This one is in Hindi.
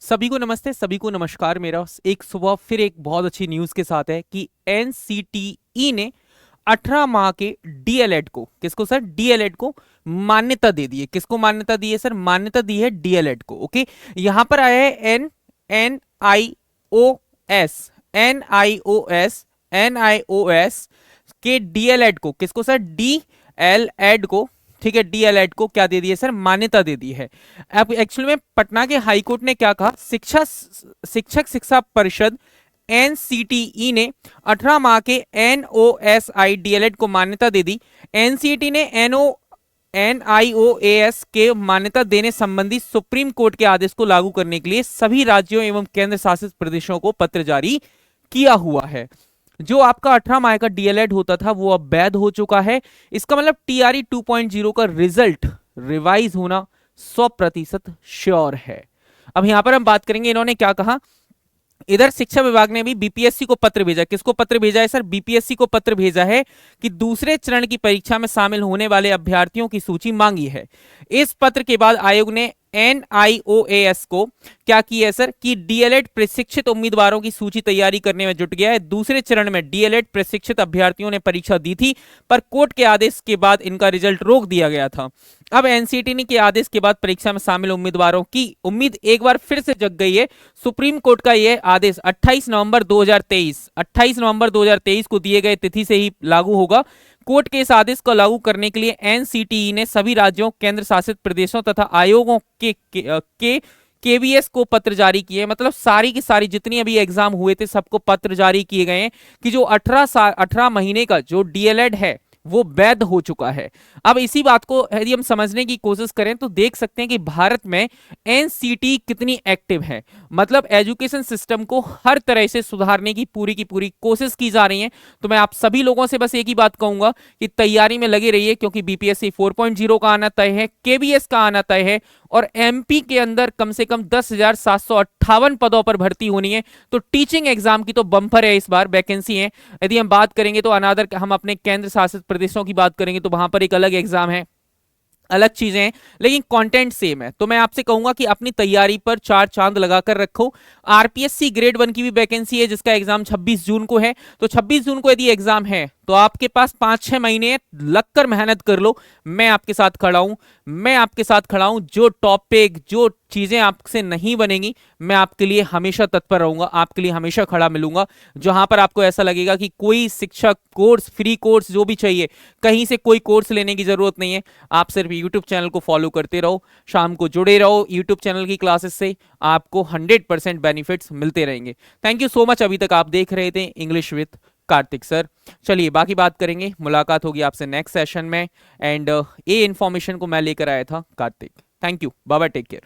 सभी को नमस्ते, सभी को नमस्कार। मेरा एक सुबह फिर एक बहुत अच्छी न्यूज़ के साथ है कि एनसीटीई ने 18 माह के डीएलएड को, किसको सर, डीएलएड को मान्यता दे दी है। किसको मान्यता दी है सर? मान्यता दी है डीएलएड को। ओके, यहां पर आया है एन एन आई ओ एस एन आई ओ एस एन आई ओ एस के डीएलएड को, किसको सर? डी एल एड को, ठीक है, डीएलएड को क्या दे दी है सर? मान्यता दे दी है। अब एक्चुअली में पटना के हाईकोर्ट ने क्या कहा, शिक्षक शिक्षा परिषद एनसीटीई ने 18 माह के एनओएसआई डीएलएड को मान्यता दे दी। एनसीटी ने एनआईओएस के मान्यता देने संबंधी सुप्रीम कोर्ट के आदेश को लागू करने के लिए सभी राज्यों एवं केंद्र शासित प्रदेशों को पत्र जारी किया हुआ है। जो आपका 18 माह का डीएलएड होता था वो अब वैध हो चुका है। इसका मतलब टीआरई 2.0 का रिजल्ट रिवाइज होना 100% श्योर है। अब यहां पर हम बात करेंगे इन्होंने क्या कहा। इधर शिक्षा विभाग ने भी बीपीएससी को पत्र भेजा। किसको पत्र भेजा है सर? बीपीएससी को पत्र भेजा है कि दूसरे चरण की परीक्षा में शामिल होने वाले अभ्यर्थियों की सूची मांगी है। इस पत्र के बाद आयोग ने एनआईओएस को क्या किया है सर? कि डीएलएड प्रशिक्षित उम्मीदवारों की सूची तैयारी करने में जुट गया है। दूसरे चरण में डीएलएड प्रशिक्षित अभ्यर्थियों ने परीक्षा दी थी, पर कोर्ट के आदेश के बाद इनका रिजल्ट रोक दिया गया था। अब एनसीटी के आदेश के बाद परीक्षा में शामिल उम्मीदवारों की उम्मीद एक बार फिर से जग गई है। सुप्रीम कोर्ट का यह आदेश 28 नवंबर 2023 को दिए गए तिथि से ही लागू होगा। कोर्ट के इस आदेश को लागू करने के लिए एनसीटीई ने सभी राज्यों, केंद्र शासित प्रदेशों तथा आयोगों के केवीएस को पत्र जारी किए। मतलब सारी की सारी जितनी अभी एग्जाम हुए थे सबको पत्र जारी किए गए हैं कि जो 18 महीने का जो डीएलएड है वो वैध हो चुका है। अब इसी बात को यदि हम समझने की कोशिश करें तो देख सकते हैं कि भारत में एनसीटी कितनी एक्टिव है। मतलब एजुकेशन सिस्टम को हर तरह से सुधारने की पूरी कोशिश की जा रही है। तो मैं आप सभी लोगों से बस एक ही बात कहूंगा कि तैयारी में लगे रहिए, क्योंकि बीपीएससी 4.0 का आना तय है, केवीएस का आना तय है और एमपी के अंदर कम से कम 10,758 पदों पर भर्ती होनी है। तो टीचिंग एग्जाम की तो बंपर है, इस बार वैकेंसी है। यदि हम बात करेंगे तो अनादर हम अपने केंद्र शासित प्रदेशों की बात करेंगे तो वहां पर एक अलग एग्जाम है, अलग चीजें हैं, लेकिन कंटेंट सेम है। तो मैं आपसे कहूंगा कि अपनी तैयारी पर चार चांद लगाकर रखो। आरपीएससी ग्रेड 1 की भी वैकेंसी है जिसका एग्जाम 26 जून को है। तो 26 जून को यदि एग्जाम है तो आपके पास 5-6 महीने लगकर मेहनत कर लो। मैं आपके साथ खड़ा हूं, मैं आपके साथ खड़ा हूं। जो टॉपिक, जो चीजें आपसे नहीं बनेंगी, मैं आपके लिए हमेशा तत्पर रहूंगा, आपके लिए हमेशा खड़ा मिलूंगा। जहां पर आपको ऐसा लगेगा कि कोई शिक्षक कोर्स, फ्री कोर्स जो भी चाहिए, कहीं से कोई कोर्स लेने की जरूरत नहीं है। आप सिर्फ यूट्यूब चैनल को फॉलो करते रहो, शाम को जुड़े रहो यूट्यूब चैनल की क्लासेस से, आपको 100% बेनिफिट्स मिलते रहेंगे। Thank you so much. अभी तक आप देख रहे थे इंग्लिश विद कार्तिक सर। चलिए बाकी बात करेंगे, मुलाकात होगी आपसे नेक्स्ट सेशन में। एंड ये इंफॉर्मेशन को मैं लेकर आया था Kartik. Thank you, bye bye, take care.